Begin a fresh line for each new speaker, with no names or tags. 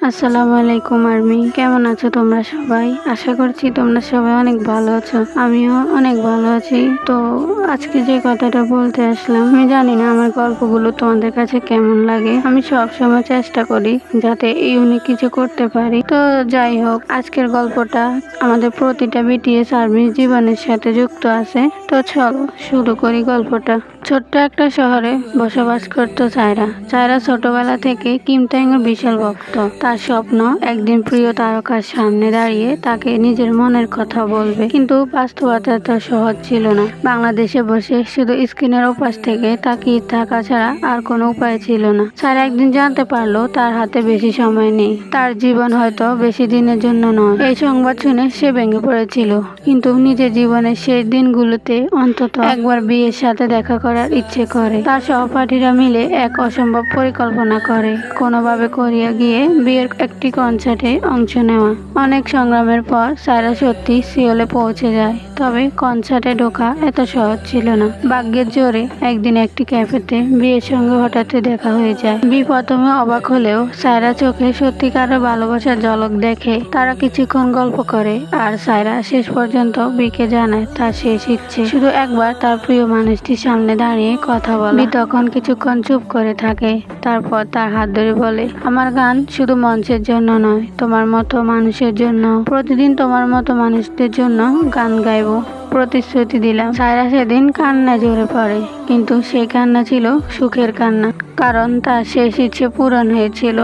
আসসালামু আলাইকুম আর্মি, কেমন আছো তোমরা সবাই? আশা করছি তোমরা সবাই অনেক ভালো আছো। আমিও অনেক ভালো আছি। তো আজকে যে কথাটা বলতে আসলাম, আমি জানি না আমার গল্পগুলো তোমাদের কাছে কেমন লাগে। আমি সব সময় চেষ্টা করি যাতে ইউনিক কিছু করতে পারি। তো যাই হোক, আজকের গল্পটা আমাদের প্রতিটা বিটিএস আর্মির জীবনের সাথে যুক্ত আছে। তো চলো শুরু করি গল্পটা। ছোট্ট একটা শহরে বসবাস করত সায়রা। সায়রা ছোটবেলা থেকে কিম ট্যাংয়ের বিশাল ভক্ত। তার স্বপ্ন একদিন প্রিয় তারকার সামনে দাঁড়িয়ে তাকে নিজের মনের কথা বলবে, কিন্তু বাস্তবতা তো সহজ ছিল না। বাংলাদেশে বসে শুধু স্ক্রিনের ওপাশ থেকে তাকিয়ে থাকা ছাড়া আর কোনো উপায় ছিল না। সায়রা একদিন জানতে পারলো তার হাতে বেশি সময় নেই, তার জীবন হয়তো বেশি দিনের জন্য নয়। এই সংবাদ শুনে সে ভেঙে পড়েছিল, কিন্তু নিজের জীবনের শেষ দিনগুলোতে অন্তত একবার বিয়ের সাথে দেখা করার ইচ্ছে করে। তার সহপাঠীরা মিলে এক অসম্ভব পরিকল্পনা করে, কোনোভাবে কোরিয়া গিয়ে বিয়ের একটি কনসার্টে অংশ নেওয়া। অনেক সংগ্রামের পর সায়রা সত্যি সিওলে পৌঁছে যায়, তবে কনসার্টে ঢোকা এত সহজ ছিল না। ভাগ্যের জোরে একদিন একটি ক্যাফেতে বিয়ের সঙ্গে হঠাৎ দেখা হয়ে যায়। বি প্রথমে অবাক হলেও সায়রা চোখে সত্যিকারের ভালোবাসার ঝলক দেখে। তারা কিছুক্ষণ গল্প করে, আর সায়রা শেষ পর্যন্ত বিকে জানায় তার শেষ ইচ্ছে শুধু একবার তার প্রিয় মানুষটির সামনে দাঁড়িয়ে কথা বলা। বি তখন কিছুক্ষণ চুপ করে থাকে, তারপর তার হাত ধরে বলে, আমার গান শুধু মঞ্চের জন্য নয়, তোমার মতো মানুষের জন্য। প্রতিদিন তোমার মতো মানুষদের জন্য গান গাইবো, প্রতিশ্রুতি দিলাম। সায়রা সেদিন কান্না ঝরে পড়ে, কিন্তু সেই কান্না ছিল সুখের কান্না, কারণ তার শেষ ইচ্ছে পূরণ হয়েছিল।